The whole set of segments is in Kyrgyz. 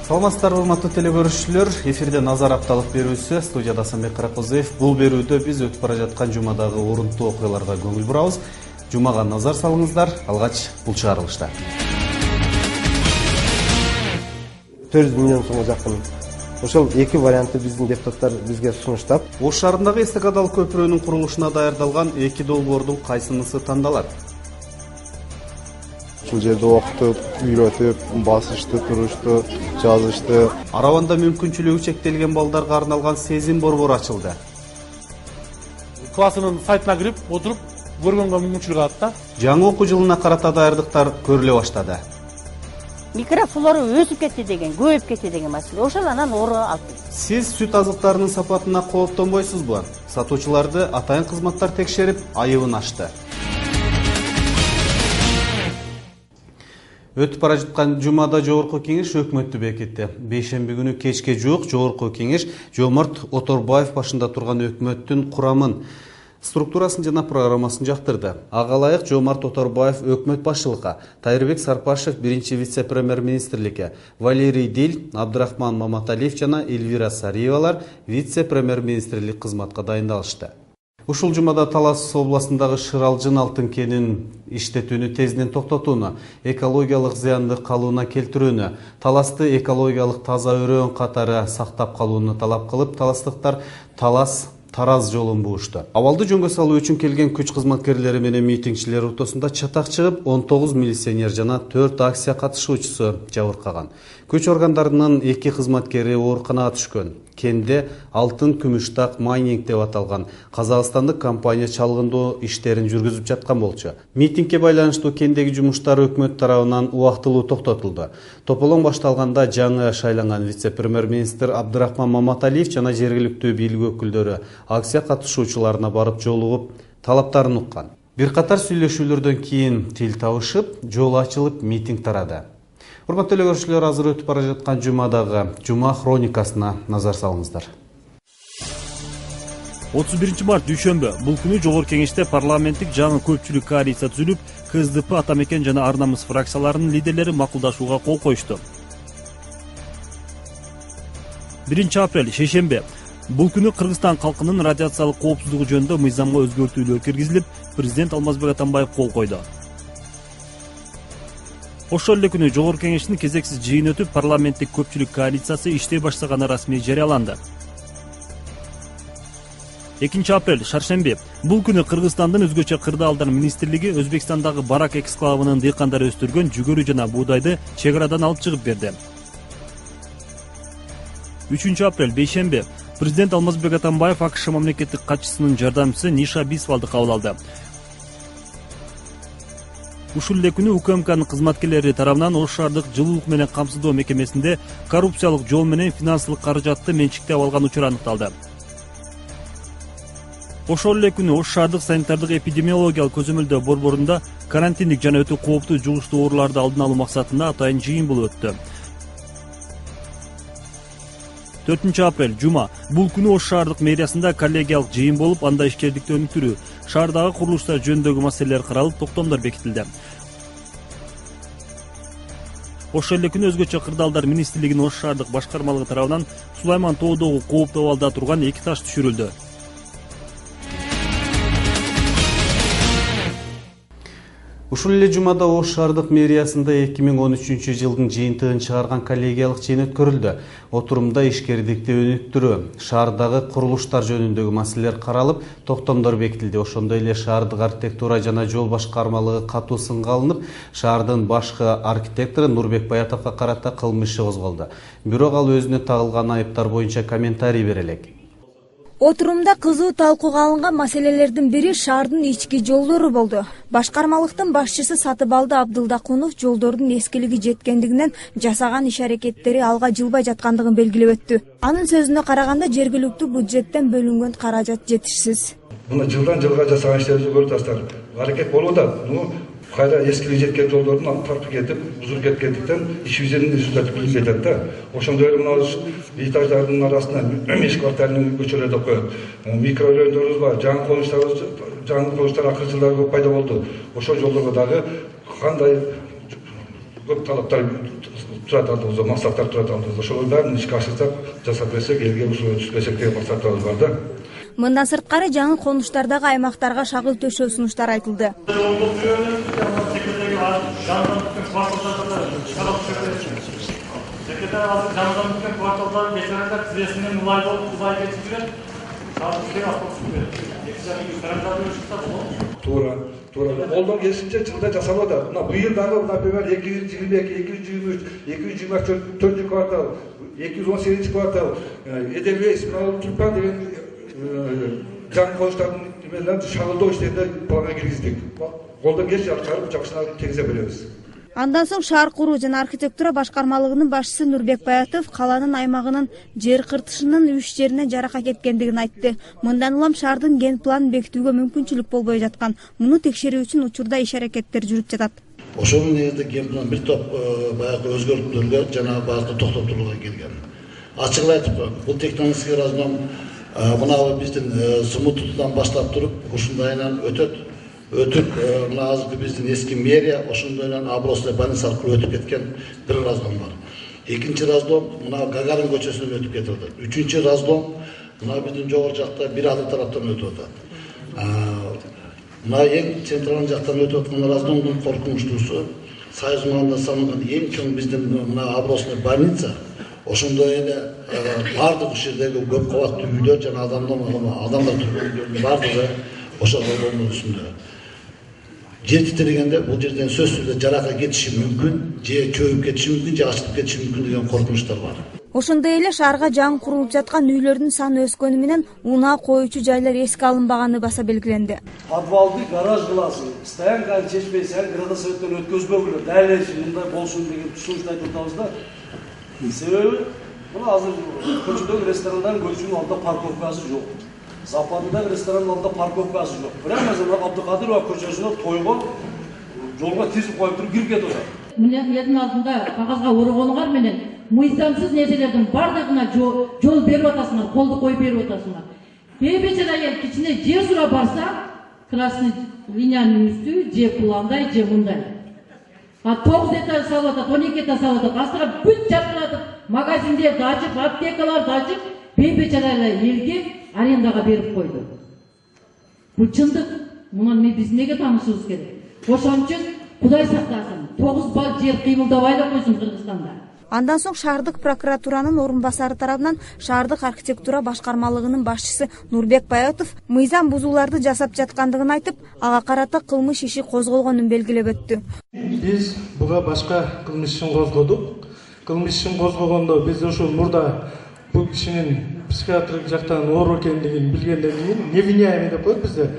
Саламатсыздар, урматтуу телекөрүүчүлөр. Эфирде Назар апталык берүүсү, студияда Асанбек Каракозоев. Бул берүүдө біз өтүп бара жаткан жумадагы орунтуу окуяларга көңүл бурабыз. Жумага назар салыңыздар. Алгач бул чыгарылышта. 400 миллион сомго жакын. Ошол эки вариантты биздин депутаттар бизге сунуштап. Ош шаарындагы эстакадалык көпүрөнүн курулушуна даярдалган эки долбоордун кайсынысы тандалат? Ушул жерде окутуп, үйрөтүп, басышты, турушту, жазышты. Арабанда мүмкүнчүлүгү чектелген балдарга арналган сезим борбору ачылды. Классынын сайтына кирип, отуруп, көргөнгө мүмкүнчүлүк алат да. Жаңы окуу жылына карата даярдыктар көрүлө баштады. Микрофлора өсүп кетти деген, көбөйүп кетти деген маселе. Ошол анан ору алып. Сиз сүт азыктарынын сапатына кооптонбойсузбу? Сатуучуларды атайын кызматтар текшерип, айыбын ачты. Өтүп бара жаткан жумада жогорку кеңеш өкмөттү бекитти. Бейшемби күнү кечке жуук жогорку кеңеш Жомарт Оторбаев башында турган өкмөттүн курамын, структурасын жана программасын жактырды. Ага ылайык Жомарт Оторбаев өкмөт башчылыкка, Тайырбек Сарпашев биринчи вице-премьер-министрликке, Валерий Дил, Абдрахман Маматалиев жана Эльвира Сариевалар вице-премьер-министрлик кызматка дайындалышты. Ушул жумада Талас областындагы Шыралжын алтын кенин иштетүүнү тезден токтотууну, экологиялык зыянды калууна келтирүүнү, Таласты экологиялык таза өрөөн катары сактап калууну талап кылып, таластыктар Тараз жолун буушту. Абалды жөнгө салуу үчүн келген күч кызматкерлери менен митингчилер ортосунда чатак чыгып, 19 милиционер жана 4 акция катышуучусу жабыркаган. Күч органдарынын 2 кызматкери ооруканага түшкөн. Кенде алтын күмүштак майнинг деп аталган казакстандык компания чалгындоо иштерин жүргүзүп жаткан болчу. Митингге байланыштуу кендеги жумуштар өкмөт тарабынан убактылуу токтотулду. Тополоң башталганда жаңы шайланган вице-премьер-министр Абдрахман Маматалиев жана жергиликтүү бийлик өкүлдөрү акция катышуучуларына барып жолугуп, талаптарын уккан. Бир катар сүйлөшүүлөрдөн кийин тил табышып, жол ачылып, митинг тарады. Урматтуу телекөрүүчүлөр, азыр өтүп бара жаткан жумадагы жума хроникасына назар салыңыздар. 31 март дүйшөмбү. Бул күнү жогорку кеңеште парламенттик жаңы көпчүлүк коалиция түзүлүп, КСДП, Ата Мекен жана Ар Намыс фракцияларынын лидерлери макулдашууга кол коюшту. 1 апрель шейшембе. Бул күнү Кыргызстан калкынын радиациялык коопсуздугу жөнүндө мыйзамга өзгөртүүлөр киргизилип, президент Алмазбек Атамбаев кол койду. Ошол эле күнү жогорку кеңештин кезексиз жыйыны өтүп, парламенттик көпчүлүк коалициясы иштей баштаганы расмий жарыяланды. 2 апрель шаршемби. Бул күнү Кыргызстандын өзгөчө кырдаалдар министрлиги Өзбекстандагы Барак эксклавынын дыйкандары өстүргөн жүгөрү жана буудайды чек арадан алып чыгып берди. 3 апрель бейшемби. Президент Алмазбек Атамбаев АКШ мамлекеттик катчысынын жардамчысы Ниша Бисвалды кабыл алды. Ушул эле күнү УКМКнын кызматкерлери тарабынан Ош шаардык жылуулук менен камсыздоо мекемесинде коррупциялык жол менен финансылык каражатты менчиктеп алган учур аныкталды. Ошол эле күнү Ош шаардык санитардык эпидемиологиялык көзөмөлдөө борборунда карантиндик жана өтө кооптуу жугуштуу ооруларды алдын алуу максатында атайын жыйын болуп өттү. 4 апрель жума. Бул күнү Ош шаардык мэриясында коллегиялык жыйын болуп, анда ишкердикти өнүктүрүү, шаардагы курулуштар жөнүндөгү маселелер каралып, токтомдор бекитилди. Ошол эле күнү өзгөчө кырдаалдар министрлигинин Ош шаардык башкармалыгы тарабынан Сулайман тоодогу кооптуу абалда турган 2 таш түшүрүлдү. Ушул эле жумада Ош шаардык мэриясында 2013 жылдын жыйынтыгын чыгарган коллегиялык жыйын өткөрүлдү. Отурумда ишкердикти өнүктүрүү, шаардагы курулуштар жөнүндөгү маселелер каралып, токтомдор бекитилди. Ошондой эле шаардык архитектура жана жол башкармалыгы катуу сынга алынып, шаардын башкы архитектору Нурбек Баятовго карата кылмыш иши козголду. Бирок ал өзүнө тагылган айыптар боюнча комментарий бере элек. Отурумда кызуу талкууга алынган маселелердин бири шаардын ички жолдору болду. Башкармалыктын башчысы Сатыбалды Абдылдакунов жолдордун эскилиги жеткендигинен жасаган иш-аракеттери алга жылбай жаткандыгын белгилеп өттү. Анын сөзүнө караганда жергиликтүү бюджеттен бөлүнгөн каражат жетишсиз. Мына жылдан жылга жасаган иштерибизди көрүп атасыздар. Аракет болууда. Кайда эскилиги жеткен жолдордун тарпы кетип, бузулуп кеткендиктен ишибиздин результаты билинип кетет да. Ошондой эле мына этаждардын арасына меш кварталдын көчөлөрдө коет. Микрорайондорубуз бар, жаңы конуштар акыркы жылдары көп пайда болду. Ошол жолдорго дагы кандай көп талаптар турат алдыбызда, максаттар турат алдыбызда. Ошолордун баарын ишке ашырсак, жасап берсек, элге ушул түзбесек деген максаттарыбыз бар да. Мындан сырткары жаңы конуштардагы аймактарга шагыл төшөө сунуштар айтылды. Туура. Колдон келишинче жылда жасалып атат. Мына быйыл дагы, например, 222, 223, 224 квартал, 218 квартал, Эдельвейс, Тюльпан деген жаңы конуштардын эмелерин шагылдоо иштерине планга киргиздик. Колдон келиши алып чыгарып, жакшына тегизе беребиз. Андан соң шаар куруу жана архитектура башкармалыгынын башчысы Нурбек Баятов каланын аймагынын жер кыртышынын 3 жерине жарака кеткендигин айтты. Мындан улам шаардын ген планын бекитүүгө мүмкүнчүлүк болбой жаткан. Муну текшерүү үчүн учурда иш-аракеттер жүрүп жатат. Ошонун негизинде ген план бир топ баягы өзгөртүүлөргө жана баарды токтотууга келген. Ачыгын айтып коеюн, бул тектоникский разлом мына биздин Сумутудан баштап туруп, ушундайынан өтүп, мына азыркы биздин эски мэрия, ошондойдон Абростой больница аркылуу өтүп кеткен бир разлом бар. Экинчи разлом мына Гагарин көчөсүнөн өтүп кетип атат. Үчүнчү разлом мына биздин жогору жакта бир адыр тараптан өтүп атат. Мына эң централдын жактан өтүп аткан разломдун коркунучтуусу Союз маалында салынган эң чоң биздин мына Абростой больница. Ошондой эле бардык жердеги көп кабаттуу үйлөр жана адамдар турган үйлөрдүн бардыгы ошол разломдун үстүндө. Жер титирегенде бул жерден сөзсүз түрдө жарака кетиши мүмкүн, же чөгүп кетиши мүмкүн, же ачылып кетиши мүмкүн деген коркунучтар бар. Ошондой эле шаарга жаңы курулуп жаткан үйлөрдүн саны өскөнү менен унаа коюучу жайлар эске алынбаганы баса белгиленди. Подвалды гараж кыласың, стоянканы чечпейсиң, градосоветтен өткөзбөгүлөр, дәлелчи мындай болсун деген сунушту айтып атабыз да. Себеби мына азыр көчөдөгү ресторандардын көбүсүнүн алдында парковкасы жок. Западындагы ресторанның алдында парковкасы жок. Бирок мына Абдыкадырова көчөсүнө тойго жолго тизип коюп туруп кирип кетип атат. Мына элдин алдында кагазга орогонуңар менен мыйзамсыз нерселердин бардыгына жол берип атасыңар, колду коюп берип атасыңар. Бейбечара аял кичине жер сурап барса, красный линиянын үстү же пландай, же мындай. 9 этаж салып атат, 12 этаж салып атат. Астыга бүт жапкыратып, магазиндерди ачып, аптекаларды ачып, бейбечара элге арендага берип койду. Бул чындык. Мунан биз эмнеге таанышыбыз керек? Ошон үчүн Кудай сактасын, 9 бал жер кыймылдабай эле койсун Кыргызстанда. Андан соң шаардык прокуратуранын орун басары тарабынан шаардык архитектура башкармалыгынын башчысы Нурбек Баятов мыйзам бузууларды жасап жаткандыгын айтып, ага карата кылмыш иши козголгонун белгилеп өттү. Биз буга башка кылмыш ишин козгодук. Кылмыш ишин козгогондо биз ошол мурда бул кишинин психиатрик жактан оору экендигин билгенден кийин, невменяемый деп коет бизде.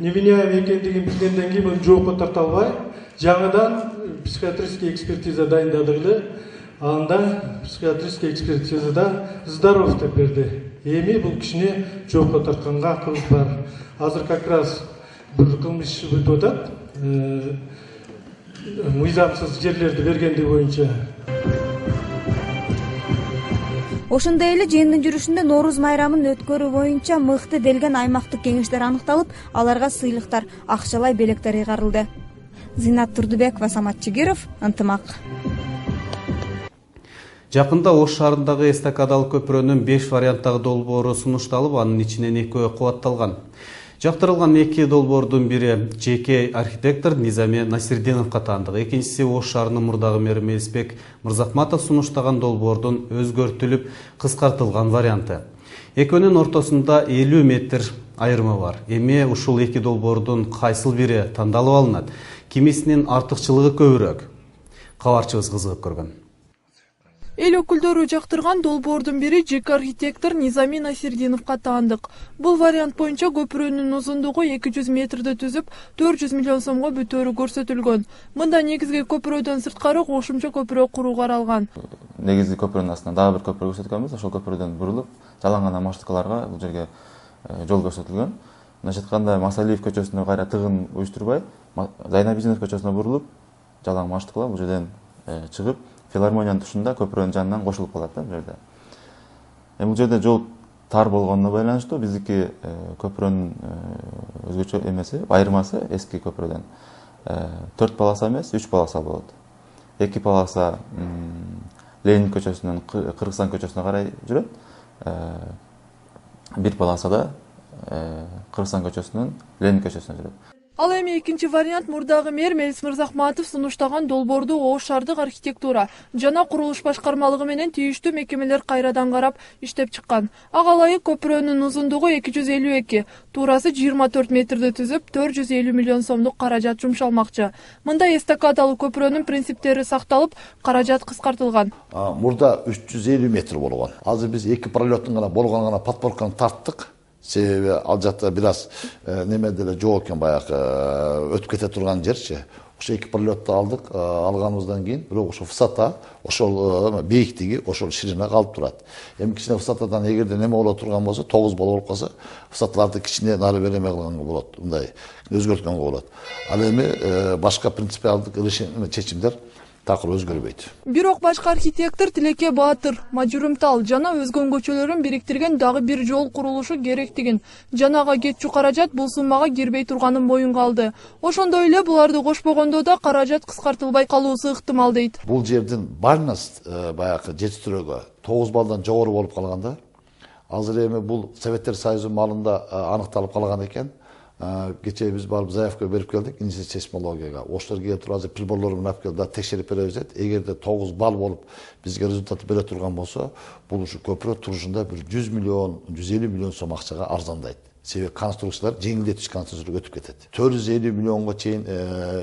Невменяемый экендигин билгенден кийин муну жоопко тарта албай, жаңыдан психиатрический экспертиза дайындадык эле. Анда психиатрический экспертизада здоров деп берди. Эми бул кишини жоопко тартканга акыбыз бар. Азыр как раз бир кылмыш иши өтүп атат. Мыйзамсыз жерлерди бергендиги боюнча. Ошондой эле жыйындын жүрүшүндө Нооруз майрамын өткөрүү боюнча мыкты делген аймактык кеңештер аныкталып, аларга сыйлыктар, акчалай белектер ыйгарылды. Зинат Турдубекова, Самат Чигиров, Ынтымак. Жакында Ош шаарындагы эстакадалык көпүрөнүн 5 варианттагы долбоору сунушталып, анын ичинен 2 кубатталган. Жактырылган 2 долбоордун бири жеке архитектор Низами Насирдиновго таандык, экинчиси Ош шаарынын мурдагы мэри Мелисбек Мырзахматов сунуштаган долбоордун өзгөртүлүп, кыскартылган варианты. Экөөнүн ортосунда 50 метр айырмы бар. Эми ушул 2 долбоордун кайсыл бири тандалып алынат? Кимисинин артыкчылыгы көбүрөөк? Кабарчыбыз кызыгып көргөн. Эл өкүлдөрү жактырган долбоордун бири жеке архитектор Низами Насирдиновго таандык. Бул вариант боюнча көпүрөнүн узундугу 200 метрди түзүп, 400 миллион сомго бүтөөрү көрсөтүлгөн. Мында негизги көпүрөдөн сырткары кошумча көпүрө куруу каралган. Негизги көпүрөнүн астынан дагы бир көпүрө көрсөткөнбүз. Ошол көпүрөдөн бурулуп, жалаң гана маршруткаларга бул жерге жол көрсөтүлгөн. Мындайча айтканда, Масалиев көчөсүнө кайра тыгын уюштурбай, Зайнабизинов көчөсүнө бурулуп, жалаң маршруткалар бул жерден чыгып, филармониянын тушунда көпүрөнүн жанынан кошулуп калат да бул жерде. Бул жерде жол тар болгонуна байланыштуу биздики көпүрөнүн өзгөчө эмеси, айырмасы эски көпүрөдөн 4 полоса эмес, 3 полоса болот. 2 полоса Ленин көчөсүнөн Кыргызстан көчөсүнө карай жүрөт. Бир полосада Кыргызстан көчөсүнөн Ленин көчөсүнө жүрөт. Ал эми экинчи вариант мурдагы мэр Мелис Мырзахматов сунуштаган долбоорду Ош шаардык архитектура жана курулуш башкармалыгы менен тийиштүү мекемелер кайрадан карап иштеп чыккан. Ага ылайык көпүрөнүн узундугу 252, туурасы 24 метрди түзүп, 450 миллион сомдук каражат жумшалмакчы. Мында эстакадалуу көпүрөнүн принциптери сакталып, каражат кыскартылган. Мурда 350 метр болгон. Азыр биз 2 пролеттун гана болгон гана подпорканы тарттык. Себеби ал жакта бир аз неме деле жок экен, баягы өтүп кете турган жерчи. Ошо 2 пролетту алдык, алганыбыздан кийин бирок ошо высота, ошол бийиктиги, ошол ширина калып турат. Эми кичине высотадан эгерде неме боло турган болсо, 9 болуп калса, высоталарды кичине нары бери эме кылганга болот, мындай өзгөрткөнгө болот. Ал эми башка принципиалдык чечимдер такыр өзгөрбөйт. Бирок башкы архитектор Тилеке Баатыр Мажурумтал жана Өзгөн көчөлөрүн бириктирген дагы бир жол курулушу керектигин, жанага кетчү каражат бул суммага кирбей турганын моюнга алды. Ошондой эле буларды кошпогондо да каражат кыскартылбай калуусу ыктымал дейт. Бул жердин баарынас баягы жетиштирүүгө 9 балдан жогору болуп калганда, азыр эми бул Советтер Союзу малында аныкталып калган экен. Geçe biz barıp zaявка берип келдик инженер сейсмологияга. Ошолор келип туруп азыр приборлору менен алып келди, текшерип беребиз дейт. Эгерде 9 балл болуп бизге результат бере турган болсо, бул ушу көпүрө турушунда бир 100 миллион, 150 миллион сом акчага арзандайт. Себеби конструкциялар жеңилдетиш конструкциялар өтүп кетет. 450 миллионго чейин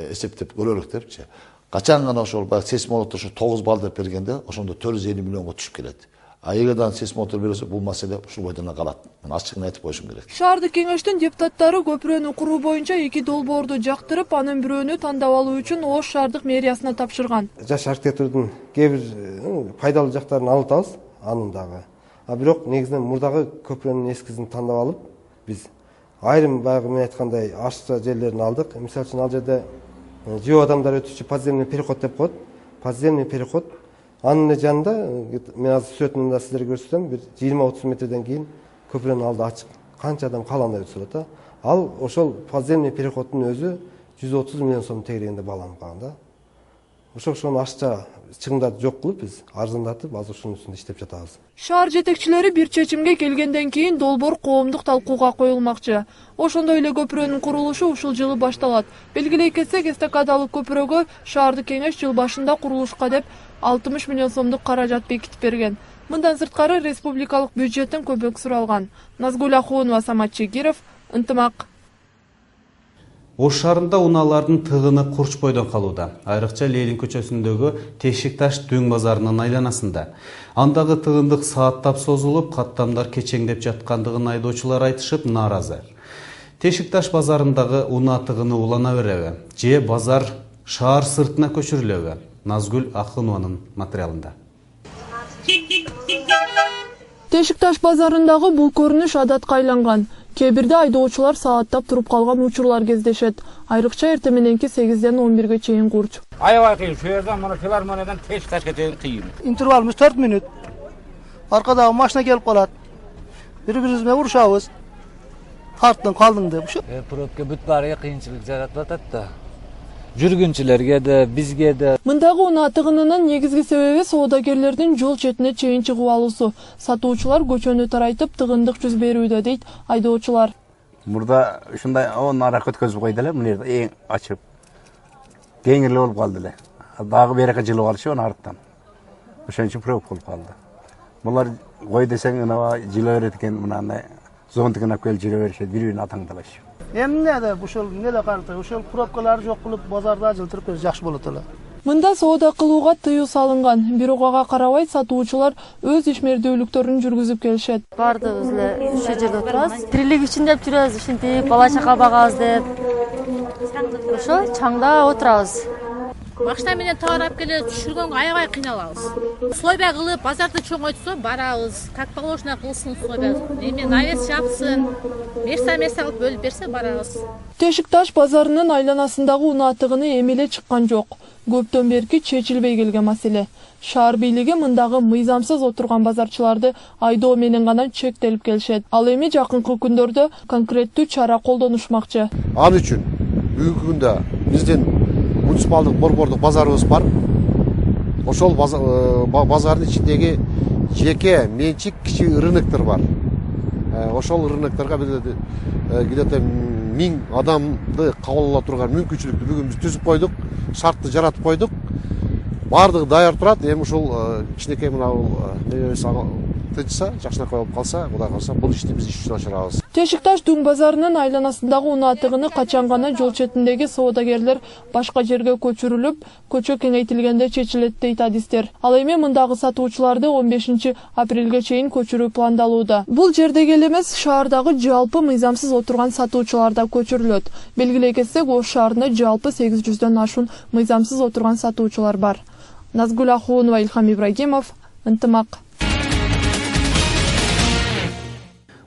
эсептеп көрөлүк депчи. Качан гана ошол сейсмологдор ошо 9 балл деп бергенде, ошондо 450 миллионго түшүп келет. Эгерде сейсмотор берсе, бул маселе ушул бойдон калат. Мен ачыгын айтып коюшум керек. Шаардык кеңештин депутаттары көпүрөнү куруу боюнча 2 долбоорду жактырып, анын бирөөнү тандап алуу үчүн Ош шаардык мэриясына тапшырган. Жаш архитектурдун кээ бир пайдалуу жактарын алып атабыз, анын дагы. Бирок негизинен мурдагы көпүрөнүн эскизин тандап алып, биз айрым баягы мен айткандай ашча жерлерин алдык. Мисалы үчүн ал жерде жөө адамдар өтүшчү подземный переход деп коет. Подземный переход анын жанында мен азыр сүрөтүн да сиздерге көрсөтөм, бир 20-30 метрден кийин көпүрөнүн алды ачык. Канча адам калгандай өтүп. Ал ошол подземный переходдун өзү 130 миллион сом тегерегинде бааланып калган да. Ошону ашча чыгымдарды жок кылып биз арзандатып азыр ушунун үстүндө иштеп жатабыз. Шаар жетекчилери бир чечимге келгенден кийин долбоор коомдук талкууга коюлмакчы. Ошондой эле көпүрөнүн курулушу ушул жылы башталат. Белгилей кетсек, эстакадалык көпүрөгө шаардык кеңеш жыл башында курулушка деп 60 миллион сомдук каражат бекитип берген. Мындан сырткары республикалык бюджеттен көмөк суралган. Назгүл Ахунова, Самат Чегиров, Ынтымак. Ош шаарында унаалардын тыгыны курч бойдон калууда. Айрыкча Ленин көчөсүндөгү Тешикташ дөң базарынын айланасында. Андагы тыгындык сааттап созулуп, каттамдар кечеңдеп жаткандыгын айдоочулар айтышып нааразы. Тешикташ базарындагы унаа тыгыны улана береби? Же базар шаар сыртына көчүрүлөбү? Назгүл Ахунованын материалында. Тешикташ базарындагы бул көрүнүш адатка айланган. Кээ бирде айдоочулар сааттап туруп калган учурлар кездешет. Айрыкча эртең мененки 8ден 11ге чейин курч. Аябай кыйын, şu yerden mana филармониядан Тешикташка чейин кыйын. Интервалыбыз 4 мүнөт. Аркадагы машина келип калат. Бири-бирибиз менен урушабыз. Тарттың калдың деп. Пробка бүт баарга кыйынчылык жаратып атат да. Жүргүнчүлөргө да, бизге да. Мындагы унаа тыгынынын негизги себеби соодагерлердин жол четине чейин чыгып алуусу. Сатуучулар көчөнү тарайтып тыгындык жүз берүүдө дейт айдоочулар. Мурда ушундай арак өткөзүп койду эле, мына жерде эң ачып. Кеңирле болуп калды эле. Дагы береке жылып алышы аны арттан. Ошон үчүн пробка болуп калды. Булар кой десең мына жылы берет экен, мынандай зонтигин алып келип жүрө беришет, бири-бирин атаңдалышы. Эмне да ушул неле карты, ушул пробкалар жок кылып базарда жылтырып берсе жакшы болот эле. Мында соода кылууга тыюу салынган. Бирок ага карабай сатуучулар өз ишмердүүлүктөрүн жүргүзүп келишет. Бардыбыз эле ушул жерде отурабыз. Тирилик үчүн деп жүрөбүз, ушинтип бала чака багабыз деп. Ошо чаңда отурабыз. Машина менен товар алып келе түшүргөнгө аябай кыйналабыз. Слойбай кылып базарды чоңойтсо барабыз. Как положено кылсын слойбай. Эми навес жапсын. Места кылып бөлүп берсе барабыз. Тешикташ базарынын айланасындагы унаа тыгыны эми эле чыккан жок. Көптөн берки чечилбей келген маселе. Шаар бийлиги мындагы мыйзамсыз отурган базарчыларды айдоо менен гана чектелип келишет. Ал эми жакынкы күндөрдө конкреттүү чара колдонушмакчы. Ал үчүн бүгүнкү күндө биздин муниципалдык борбордук базарыбыз бар. ошол базардын ичиндеги жеке менчик кичи рыноктор бар. Ошол рынокторго где-то 1000 адамды кабыл ала турган мүмкүнчүлүктү бүгүн биз түзүп койдук, шартты жаратып койдук. Бардыгы даяр турат. Эми ушул кичинекей мына тынчса, жакшынакай болуп калса, Кудай калса, бул ишти биз иш үчүн ашырабыз. Тешикташ Дөң базарынын айланасындагы унаа тыгыны качан гана жол четиндеги соодагерлер башка жерге көчүрүлүп, көчө кеңейтилгенде чечилет дейт адистер. Ал эми мындагы сатуучуларды 15 апрелге чейин көчүрүү пландалууда. Бул жердеги эле эмес, шаардагы жалпы мыйзамсыз отурган сатуучулар да көчүрүлөт. Белгилей кетсек, Ош шаарында жалпы 800дөн ашуун мыйзамсыз отурган сатуучулар бар. Назгүл Ахунова, Илхам Ибрагимов, Ынтымак.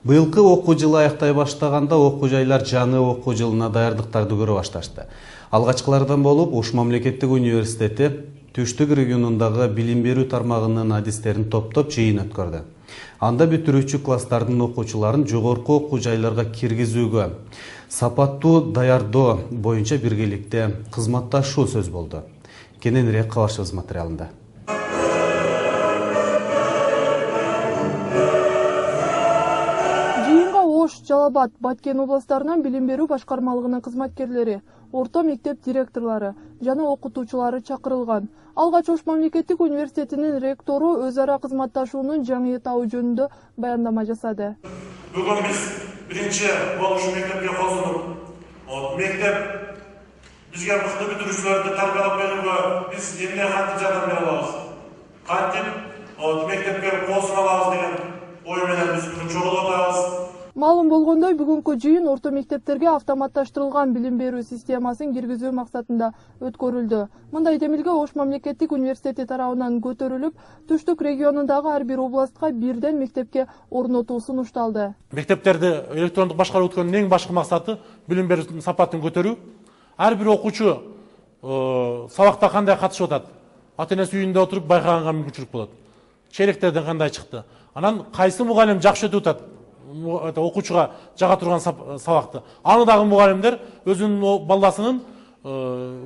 Быйылкы окуу жылы аяктай баштаганда окуу жайлар жаңы окуу жылына даярдыктарды көрө башташты. Алгачкылардан болуп Ош мамлекеттик университети Түштүк регионундагы билим берүү тармагынын адистерин топтоп жыйын өткөрдү. Анда бүтүрүүчү класстардын окуучуларын жогорку окуу жайларга киргизүүгө, сапаттуу даярдоо боюнча биргеликте кызматташуу сөз болду. Кененирээк кабарчыбыз материалында. Ош, Жалал-Абад, Баткен областарынан билим берүү башкармалыгынын кызматкерлери, орто мектеп директорлору жана окутуучулары чакырылган. Алгач Ош мамлекеттик университетинин ректору өз ара кызматташуунун жаңыйтабы жөнүндө баяндама жасады. Бүгүн биз биринчи болушу мектепке косулуп, мектеп бизге мыкты бүтүрүүчүлөрдү тарбиялап берүүгө биз эмне кантип жардам бере алабыз? Кантип мектепке косула алабыз деген ой менен биз бүгүн чогулуп атабыз. Маалым болгондой, бүгүнкү жыйын орто мектептерге автоматташтырылган билим берүү системасын киргизүү максатында өткөрүлдү. Мындай демилге Ош мамлекеттик университети тарабынан көтөрүлүп, Түштүк регионундагы ар бир областка бирден мектепке орнотуу сунушталды. Мектептерди электрондук башкаруу өткөрүүнүн эң башкы максаты билим берүү сапатын көтөрүү. Ар бир окуучу сабакта кандай катышып атат, ата-энеси үйүндө отуруп байкаганга мүмкүнчүлүк болот. Челектерден кандай чыкты, анан кайсы мугалим жакшы өтүп атат, окуучуга жага турган сабакты. Аны дагы мугалимдер өзүнүн балдасынын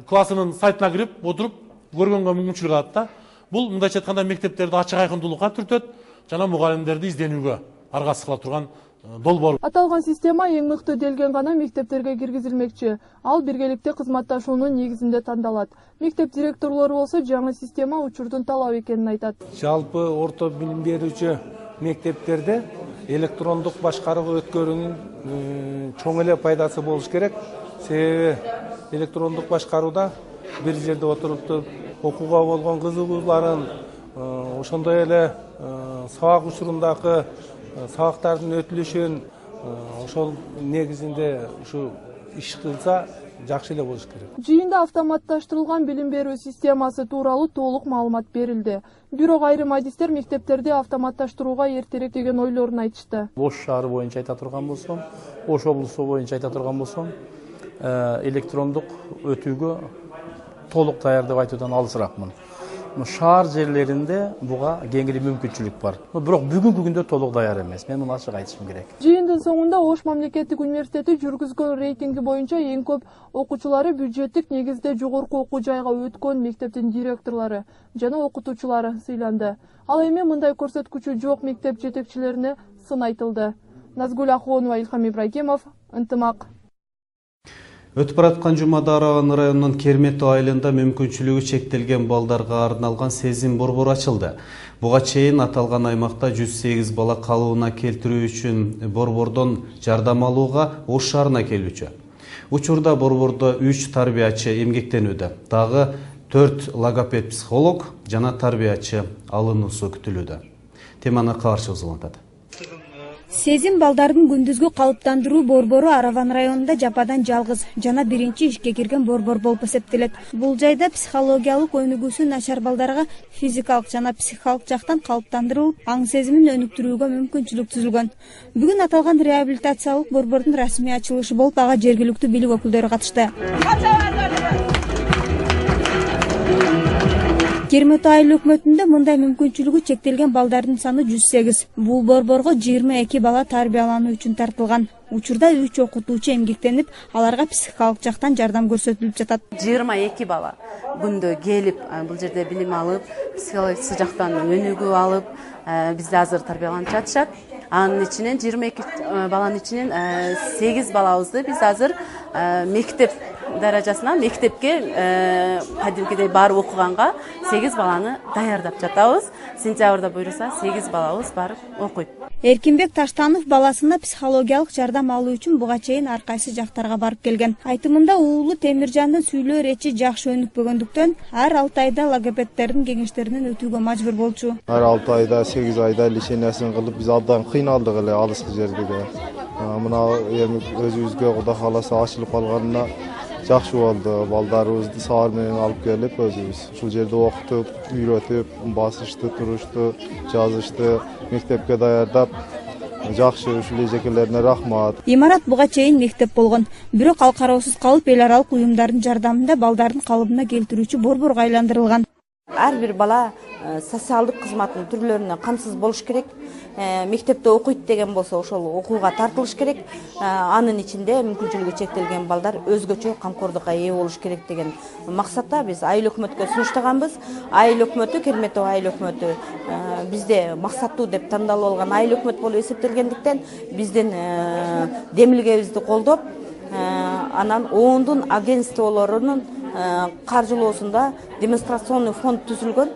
классынын сайтына кирип отуруп көргөнгө мүмкүнчүлүк алат да. Бул мындайча айтканда мектептерди ачык айкындуулукка түртөт жана мугалимдерди изденүүгө аргасыз кыла турган долбоор. Аталган система эң мыкты делген гана мектептерге киргизилмекчи. Ал биргеликте кызматташуунун негизинде тандалат. Мектеп директорлору болсо жаңы система учурдун талабы экенин айтат. Жалпы орто билим берүүчү мектептерде электрондук башкарууга өткөрүүнүн чоң эле пайдасы болуш керек. Себеби электрондук башкарууда бир жерде отуруп окууга болгон кызыгууларын, ошондой эле сабак учурундагы сабактардын өтүлүшүн ошол негизинде ушу иш кылса жакшы эле болуш керек. Жыйында автоматташтырылган билим берүү системасы тууралуу толук маалымат берилди. Бирок айрым адистер мектептерди автоматташтырууга эртерээк деген ойлорун айтышты. Ош шаары боюнча айта турган болсом, Ош облусу боюнча айта турган болсом, электрондук өтүүгө толук даяр деп айтуудан алысыракмын. Шаар жерлеринде буга кеңири мүмкүнчүлүк бар. Бирок бүгүнкү күндө толук даяр эмес. Мен муну ачык айтышым керек. Жыйындын соңунда Ош мамлекеттик университети жүргүзгөн рейтинги боюнча эң көп окуучулары бюджеттик негизде жогорку окуу жайга өткөн мектептин директорлору жана окутуучулары сыйланды. Ал эми мындай көрсөткүчү жок мектеп жетекчилерине сын айтылды. Назгүл Ахунова, Илхам Ибрагимов, Ынтымак. Өтүп бараткан жумада Араган районунун Кермету айылында мүмкүнчүлүгү чектелген балдарга арналган сезим борбору ачылды. Буга чейин аталган аймакта 108 бала калыбына келтирүү үчүн борбордон жардам алууга Ош шаарына келүүчү. Учурда борбордо 3 тарбиячы эмгектенүүдө. Дагы 4 логопед психолог жана тарбиячы алынуусу күтүлүүдө. Теманы кабарчыбыз улантат. Сезим балдардын күндүзгү калыптандыруу борбору Араван районунда жападан жалгыз жана биринчи ишке кирген борбор болуп эсептелет. Бул жайда психологиялык өнүгүүсү начар балдарга физикалык жана психикалык жактан калыптандырылып, аң сезимин өнүктүрүүгө мүмкүнчүлүк түзүлгөн. Бүгүн аталган реабилитациялык борбордун расмий ачылышы болуп, ага жергиликтүү бийлик өкүлдөрү катышты. Кермет айыл өкмөтүндө мындай мүмкүнчүлүгү чектелген балдардын саны 108. Бул борборго 22 бала тарбиялануу үчүн тартылган. Учурда 3 окутуучу эмгектенип, аларга психикалык жактан жардам көрсөтүлүп жатат. 22 бала күндө келип, бул жерде билим алып, психикалык жактан өнүгүү алып, бизде азыр тарбияланып жатышат. Анын ичинен 22 баланын ичинен 8 балабызды биз азыр мектеп даражасына, мектепке кадимкидей барып окуганга 8 баланы даярдап жатабыз. Сентябрда буйруса 8 балабыз барып окуйт. Эркинбек Таштанов баласына психологиялык жардам алуу үчүн буга чейин ар кайсы жактарга барып келген. Айтымында уулу Темиржандын сүйлөө речи жакшы өнүкпөгөндүктөн ар 6 айда логопедтердин кеңештеринен өтүүгө мажбур болчу. Ар 6 айда, 8 айда лечениясын кылып биз абдан кыйналдык эле алыскы жерде. Мына эми өзүбүзгө Кудай кааласа ачылып калганына жакшы болду. Балдарыбызды саар менен алып келип өзүбүз ушул жерде окутуп, үйрөтүп, басышты, турушту, жазышты, мектепке даярдап, жакшы ушул эжекелерине рахмат. Имарат буга чейин мектеп болгон. Бирок ал кароосуз калып, эл аралык уюмдардын жардамында балдардын калыбына келтирүүчү борборго айландырылган. Ар бир бала социалдык кызматтын түрлөрүнө камсыз болуш керек. Мектепте окуйт деген болсо ошол окууга тартылыш керек. Анын ичинде мүмкүнчүлүгү чектелген балдар өзгөчө камкордукка ээ болуш керек деген максатта биз айыл өкмөткө сунуштаганбыз. Айыл өкмөтү, Керметов айыл өкмөтү бизде максаттуу деп тандалып алган айыл өкмөт болуп эсептелгендиктен биздин демилгебизди колдоп, анан оондун агентстволорунун каржылоосунда демонстрационный фонд түзүлгөн.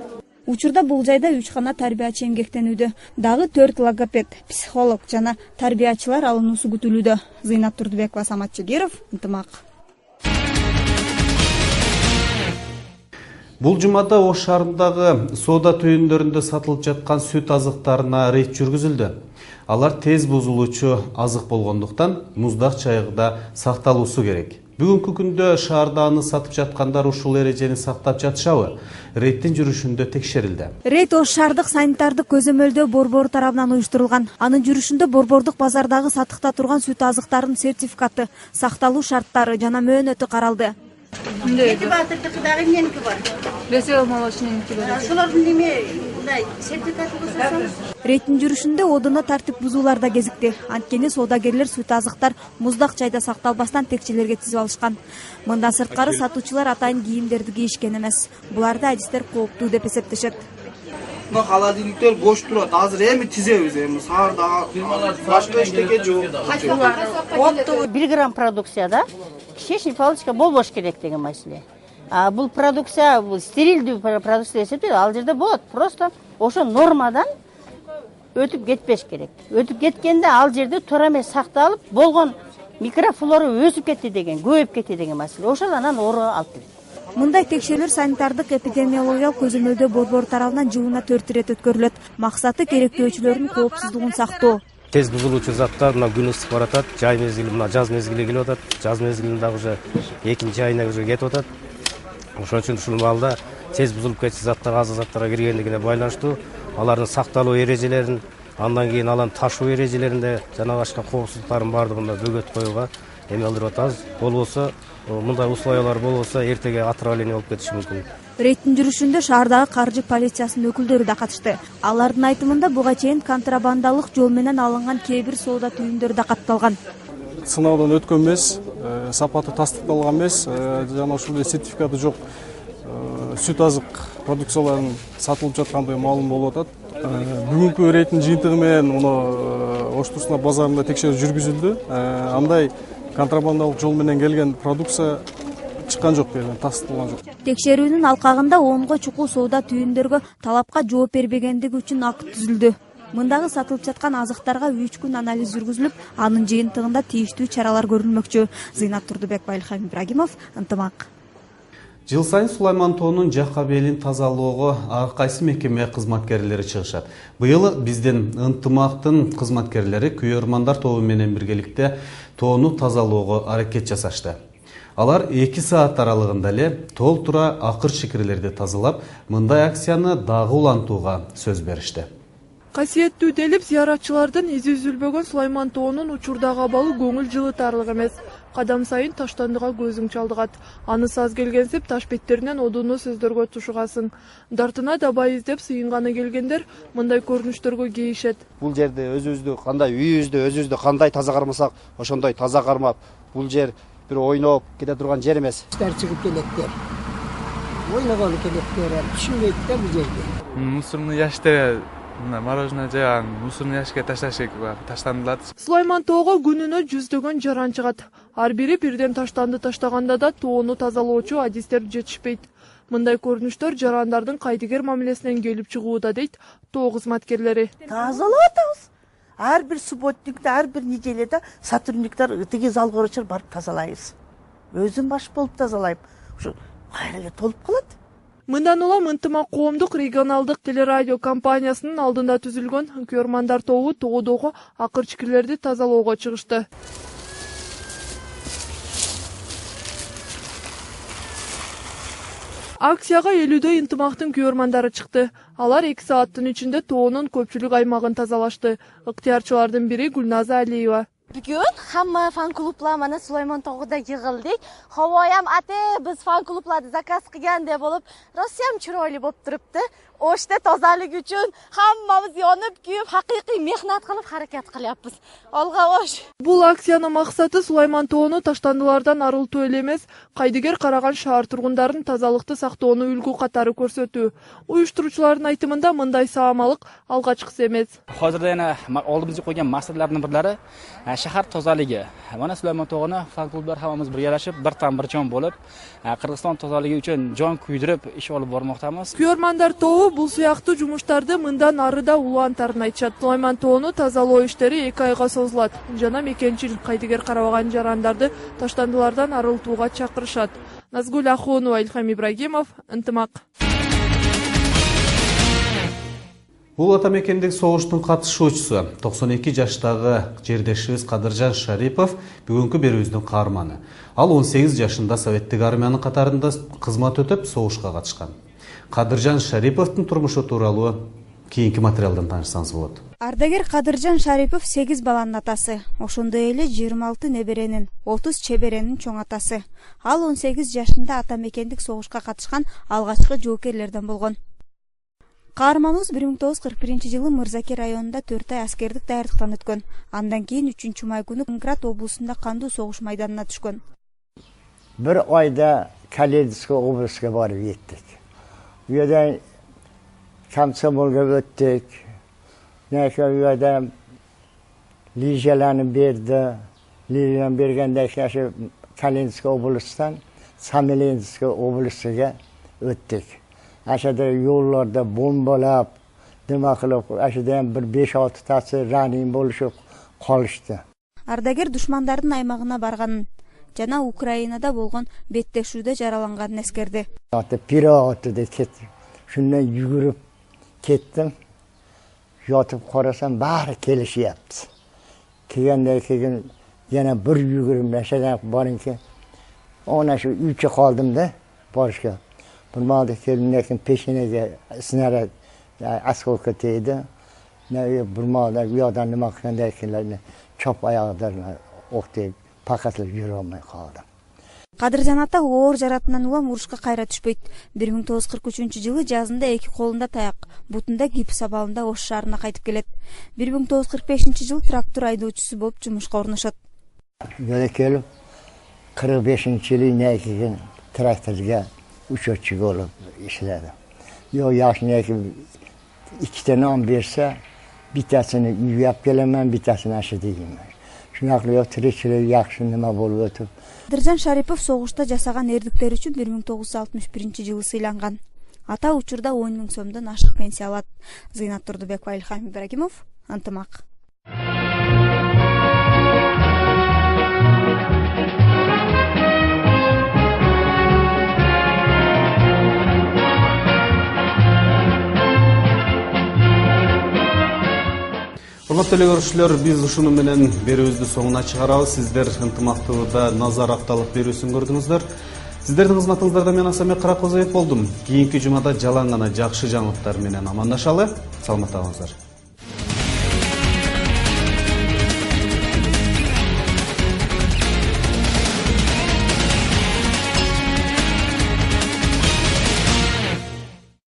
Учурда бул жайда 3 гана тарбиячы эмгектенүүдө. Дагы 4 логопед, психолог жана тарбиячылар алынуусу күтүлүүдө. Зыйнат Турдубекова, Самат Чегиров, Ынтымак. Бул жумада Ош шаарындагы соода түйүндөрүндө сатылып жаткан сүт азыктарына рейд жүргүзүлдү. Алар тез бузулуучу азык болгондуктан муздак чайгыда сакталуусу керек. Бүгүнкү күндө шаарда аны сатып жаткандар ушул эрежени сактап жатышабы? Рейдтин жүрүшүндө текшерилди. Рейд Ош шаардык санитардык көзөмөлдөө борбору тарабынан уюштурулган. Анын жүрүшүндө борбордук базардагы сатыкта турган сүт азыктарынын сертификаты, сакталуу шарттары жана мөөнөтү каралды. Эки батырдыкы дагы эмненики бар? Бесөө молочненики бар. Шолордун неме мындай сертификаты көрсөтсөңүз. Рейдтин жүрүшүндө одуна тартип бузуулар да кезикти. Анткени соодагерлер сүт азыктар муздак чайда сакталбастан текчелерге тизип алышкан. Мындан сырткары сатуучулар атайын кийимдерди кийишкен эмес. Буларды адистер кооптуу деп эсептешет. Мына холодильниктер бош турат. Азыр эми тизебиз, эми саарда башка эчтеке жок. 1 грамм продукцияда кишечный палочка болбош керек деген маселе. Бул продукция, бул стерилдүү продукция эсептелет. Ал жерде болот. Просто ошо нормадан өтүп кетпеш керек. Өтүп кеткенде ал жерде туура эмес сакталып, болгон микрофлора өсүп кетти деген, көбөйүп кетти деген маселе. Ошол анан ооруга алып келет. Мындай текшерүүлөр санитардык эпидемиологиялык көзөмөлдөө борбору тарабынан жылына 4 ирет өткөрүлөт. Максаты керектөөчүлөрдүн коопсуздугун сактоо. Тез бузулуучу заттар мына күн ысык баратат, жай мезгили мына жаз мезгили келип атат. Жаз мезгилинде уже экинчи айына уже кетип атат. Ошон үчүн ушул маалда тез бузулуп кетчү заттар, азык заттарга киргендигине байланыштуу алардын сакталуу эрежелерин, андан кийин аларды ташуу эрежелеринде жана башка коопсуздуктардын баардыгында бөгөт коюуга эме кылдырып атабыз. Болбосо мындай условиялар болбосо эртеге отравление болуп кетиши мүмкүн. Рейдтин жүрүшүндө шаардагы каржы полициясынын өкүлдөрү да катышты. Алардын айтымында буга чейин контрабандалык жол менен алынган кээ бир соода түйүндөрү да катталган. Сынаудон өткөн эмес, сапаты тастыкталган эмес, жана ушул сертификаты жок сүт азык продукцияларынын сатылып жаткандыгы маалым болуп атат. Бүгүнкү рейдтин жыйынтыгы менен муну Ош Турсунов базарында текшерүү жүргүзүлдү. Андай контрабандалык жол менен келген продукция чыккан жок, тастыкталган жок. Текшерүүнүн алкагында 10го чукул соода түйүндөргө талапка жооп бербегендиги үчүн акт түзүлдү. Мындагы сатылып жаткан азыктарга 3 күн анализ жүргүзүлүп, анын жыйынтыгында тийиштүү чаралар көрүлмөкчү. Зыйнат Турдубекова, Илхам Ибрагимов, Ынтымак. Жыл сайын Сулайман тоонун жакка белин тазалоого ар кайсы мекеме кызматкерлери чыгышат. Быйыл биздин Ынтымактын кызматкерлери күйөрмандар тобу менен биргеликте тоону тазалоого аракет жасашты. Алар 2 саат аралыгында эле толтура акыр шикирлерди тазалап, мындай акцияны дагы улантууга сөз беришти. Касиеттүү делип, зыяратчылардын изи үзүлбөгөн Сулайман тоонун учурдагы абалы көңүл жылытарлык эмес. кадам сайын таштандыга көзүң чалдыгат. Анысы аз келгенсип таш беттеринен одуну сөздөргө тушугасың. Дартына дабай издеп сыйынганы келгендер мындай көрүнүштөргө кейишет. Бул жерде өзүбүздү кандай үйүбүздү кандай таза кармасак, ошондой таза кармап, бул жер бир ойноп кете турган жер эмес. Чыгып келеттер. Ойногону келеттер, түшүнбөйт да бул жерде. Мусорный ящиктерге мороженое жаган мусорный ящикке таштандылат. Сулайман тоого күнүнө жүздөгөн жаран чыгат. Ар бири бирден таштанды таштаганда да тоону тазалоочу адистер жетишпейт. Мындай көрүнүштөр жарандардын кайдыгер мамилесинен келип чыгууда дейт тоо кызматкерлери. Тазалап атабыз. Ар бир субботникте, ар бир неделеде сотрудниктер тиги залга барып тазалайбыз. Өзүм баш болуп тазалайм. Ушу кайра толуп калат. Мындан улам ынтымак коомдук регионалдык телерадио компаниясынын алдында түзүлгөн Көрмандар тобу тоодогу акырчыкирлерди тазалоого чыгышты. Акцияга 50дөй ынтымактын күйөрмандары чыкты. Алар 2 сааттын ичинде тоонун көпчүлүк аймагын тазалашты. Ыктыярчылардын бири Гүлназа Алиева. Бүгүн хамма фан клублар мана Сулайман тоогуда жыгылдык. Хавоям ате биз фан клубларды заказ кылган деп болуп, Россиям чыройлуу болуп турупту. Ошто тазалык үчүн хаммабыз йонуп күйүп, хакыйкый мехнат кылып харакат кылябыз. Алга ош. Бул акциянын максаты Сулайман тоону таштандылардан арылтуу эле эмес, кайдыгер караган шаар тургундарын тазалыкты сактоону үлгү катары көрсөтүү. Уюштуруучулардын айтымында мындай саамалык алгачкысы эмес. Hozirda yana oldimizga qo'ygan maqsadlardan birlari shahar tozaligi. Mana Sulaymon tog'ini fan klublar hammamiz birgalashib, bir tan bir jon bo'lib, Qirg'iziston tozaligi uchun jon kuydirib ish olib bormoqdamiz. Күйөрмандар тобу бул сыяктуу жумуштарды мындан ары да улантарын айтышат. Сулайман тоону тазалоо иштери 2 айга созулат. Жана мекенчил кайдыгер карабаган жарандарды таштандылардан арылтууга чакырышат. Назгуль Ахунова, Ильхам Ибрагимов, Ынтымак. Бул атамекендик согуштун катышуучусу 92 жаштагы жердешибиз Кадыржан Шарипов бүгүнкү берүүбүздүн каарманы. Ал 18 жашында Советтик армиянын катарында кызмат өтөп, согушка катышкан. Кадыржан Шариповдун турмушу тууралуу кийинки материалдан таанышсаңыз болот. Ардагер Кадыржан Шарипов 8 баланын атасы, ошондой эле 26 неберенин, 30 чеберенин чоң атасы. Ал 18 жашында атамекендик согушка катышкан алгачкы жоокерлерден болгон. Каарманыбыз 1941 Мырзаки районунда 4 ай аскердик даярдыктан өткөн. Андан кийин 3-май күнү Ленинград облусунда кандуу согуш майданына түшкөн. Bir ayda Kaledisko областка барып жеттик. Bu yerden Komsomolga o'tdik. Neyse bu yerden lijelarni berdi. Lijelarni berganda shu Kaledisko областдан Samelensko областыга o'tdik. Aşağıda yollarda bombalab, nima qilib, aşağıdan bir 5-6 tasi ranin bo'lishib qolishdi. Ардагер душмандардын аймагына барганын жана Украинада болгон беттешүүдө жараланганын эскерди. Пираты деп кеттим. Шундан жүгүрүп кеттим. Yotib qarasam bari kelishayapti. Kelgandan keyin yana bir yugurim nashadan borinki, ona shu uyga qoldim-da borishga. Normalde kelimlerin peşine snara askolka teydi. Ne burmalar uyadan nima qilgandakilarni chop oyog'larni o'qtib paqatlab yura olmay qoldim. Кадыржан ата оор жаратынан улам урушка кайра түшпөйт. 1943-жылы жазында 2 колунда таяк, бутунда гипс абалында Ош шаарына кайтып келет. 1945-жылы трактор айдоочусу болуп жумушка орношот. Böyle kelip 45-жылы nekigen traktorga uçakçı olup işledim. Yok yaşına ki 2 tane on verse bir tanesini yap gelemem, bir tanesini aşı diyeyim. Şunaklı yok tirikçilik yakşı nima bolup ötüp. Кадыржан Шарипов согушта жасаган эрдиктери үчүн 1961-жылы сыйланган. Ата учурда 10 000 сомдон ашык пенсия алат. Зыйнат Турдубекова, Ильхам Ибрагимов, Ынтымак. Урматтуу эле көрүүчүлөр, биз ушуну менен берүүбүздү соңуна чыгарабыз. Сиздер ынтымактуулукта назар авталык берүүсүн көрдүңүздөр. Сиздердин кызматыңыздарда мен Асамбек Каракозоев болдум. Кийинки жумада жалаң гана жакшы жаңылыктар менен амандашалы. Саламатта болуңуздар.